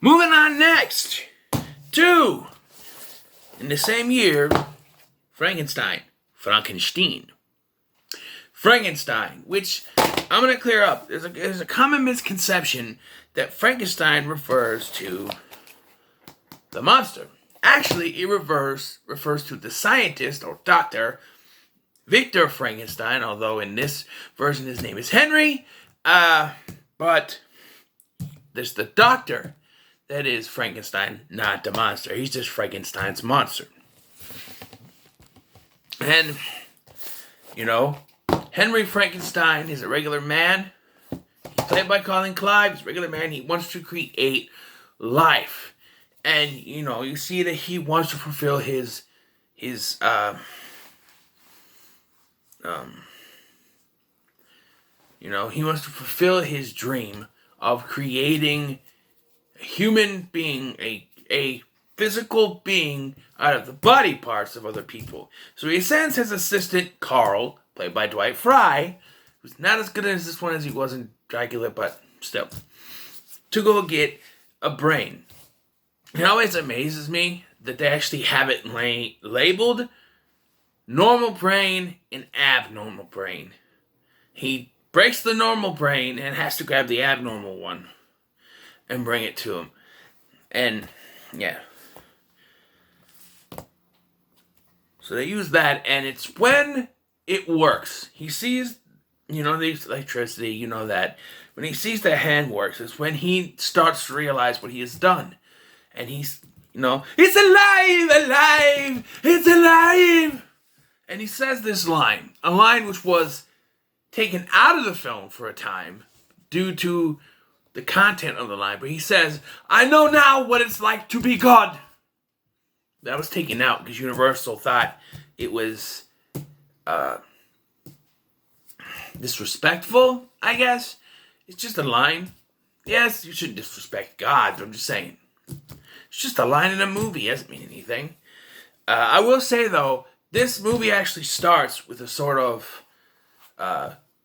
Moving on next to, in the same year, Frankenstein. Frankenstein, which I'm going to clear up. There's a common misconception that Frankenstein refers to the monster. Actually, it refers to the scientist or doctor, Victor Frankenstein, although in this version his name is Henry. But there's the doctor that is Frankenstein, not the monster. He's just Frankenstein's monster. And, Henry Frankenstein is a regular man. He's played by Colin Clive. He's a regular man. He wants to create life. And, you see that he wants to fulfill his he wants to fulfill his dream of creating a human being, a physical being out of the body parts of other people. So he sends his assistant, Carl, played by Dwight Fry, who's not as good as this one as he was in Dracula, but still, to go get a brain. It always amazes me that they actually have it labeled normal brain and abnormal brain. He breaks the normal brain and has to grab the abnormal one and bring it to him. And, yeah. So they use that, and it's when it works. He sees, the electricity, that. When he sees the hand works, it's when he starts to realize what he has done. And he's, it's alive, it's alive. And he says this line, a line which was taken out of the film for a time due to the content of the line. But he says, I know now what it's like to be God. That was taken out because Universal thought it was disrespectful, I guess. It's just a line. Yes, you shouldn't disrespect God, but I'm just saying. It's just a line in a movie. It doesn't mean anything. I will say, though, this movie actually starts with a sort of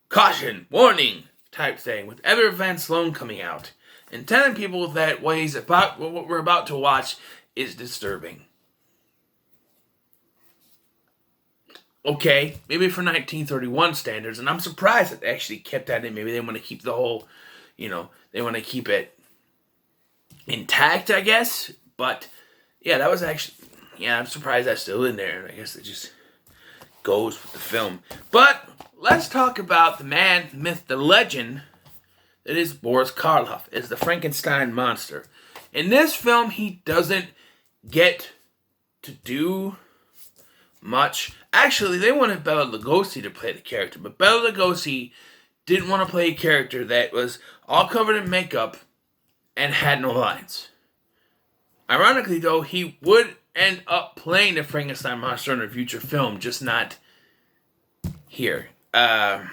caution, warning type thing, with Edward Van Sloan coming out and telling people that what we're about to watch is disturbing. Okay, maybe for 1931 standards, and I'm surprised that they actually kept that in. Maybe they want to keep the whole, they want to keep it intact, I guess. But, yeah, that was actually, I'm surprised that's still in there. I guess it just goes with the film. But let's talk about the man, the myth, the legend that is Boris Karloff as the Frankenstein monster. In this film, he doesn't get to do much. Actually, they wanted Bela Lugosi to play the character, but Bela Lugosi didn't want to play a character that was all covered in makeup and had no lines. Ironically, though, he would end up playing the Frankenstein monster in a future film, just not here. But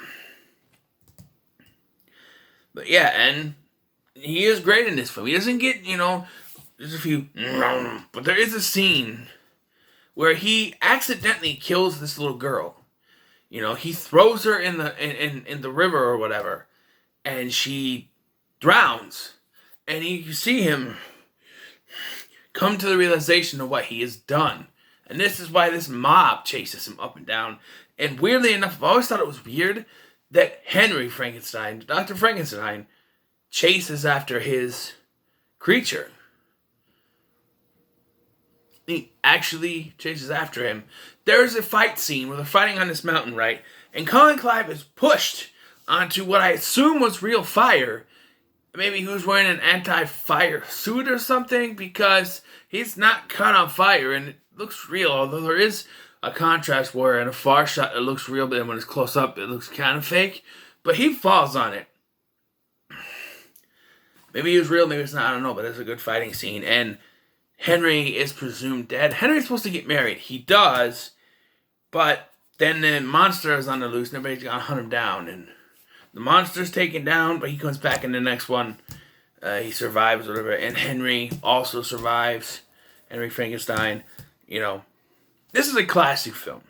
yeah, and he is great in this film. He doesn't get, there's a few, but there is a scene where he accidentally kills this little girl. He throws her in the river or whatever, and she drowns. And you see him come to the realization of what he has done. And this is why this mob chases him up and down. And weirdly enough, I've always thought it was weird that Henry Frankenstein, Dr. Frankenstein, chases after his creature. He actually chases after him. There's a fight scene where they're fighting on this mountain, right? And Colin Clive is pushed onto what I assume was real fire. Maybe he was wearing an anti-fire suit or something, because he's not caught on fire and it looks real, although there is a contrast where in a far shot it looks real, but then when it's close up it looks kind of fake. But he falls on it. Maybe he was real, maybe it's not, I don't know, but it's a good fighting scene. And Henry is presumed dead. Henry's supposed to get married. He does, but then the monster is on the loose and everybody's gonna hunt him down. And the monster's taken down, but he comes back in the next one. He survives, whatever. And Henry also survives. Henry Frankenstein. This is a classic film.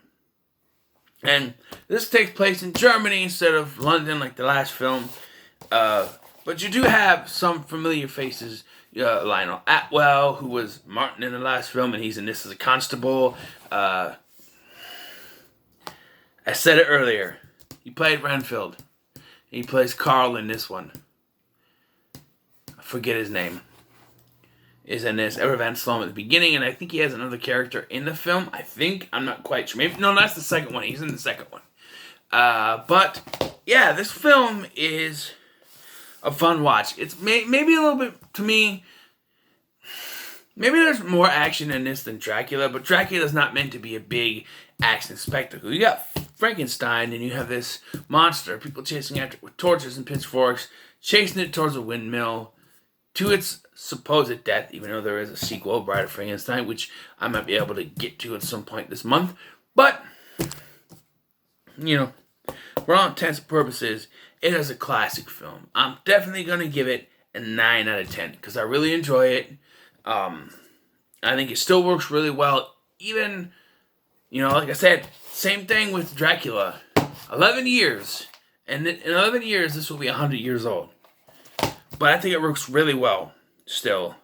And this takes place in Germany instead of London like the last film. But But you do have some familiar faces. Lionel Atwell, who was Martin in the last film, and he's in this as a constable. I said it earlier. He played Renfield. He plays Carl in this one. I forget his name. Is in this. Edward Van Sloan at the beginning, and I think he has another character in the film. I think. I'm not quite sure. Maybe no, that's the second one. He's in the second one. But yeah, this film is a fun watch. It's maybe a little bit, to me, maybe there's more action in this than Dracula, but Dracula's not meant to be a big action spectacle. You got Frankenstein, and you have this monster, people chasing after it with torches and pitchforks, chasing it towards a windmill to its supposed death, even though there is a sequel, Bride of Frankenstein, which I might be able to get to at some point this month. But, you know, for all intents and purposes, it is a classic film. I'm definitely going to give it a 9 out of 10 because I really enjoy it. I think it still works really well. Even, you know, like I said, same thing with Dracula. 11 years. And in 11 years, this will be 100 years old. But I think it works really well still.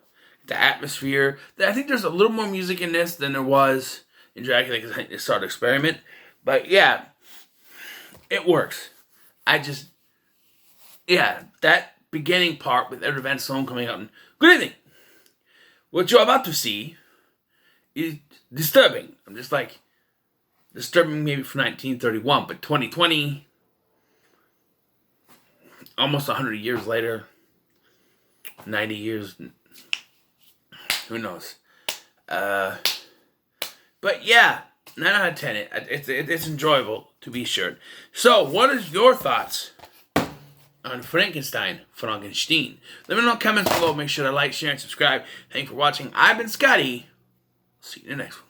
The atmosphere. I think there's a little more music in this than there was in Dracula because I think they started to experiment. But yeah, it works. That beginning part with Edward Van Sloan coming out and, good evening. What you're about to see is disturbing. I'm just like, disturbing maybe from 1931, but 2020, almost 100 years later, 90 years, who knows. But yeah, 9 out of 10. It's enjoyable, to be sure. So, what is your thoughts on Frankenstein? Let me know in the comments below. Make sure to like, share, and subscribe. Thanks for watching. I've been Scotty. See you in the next one.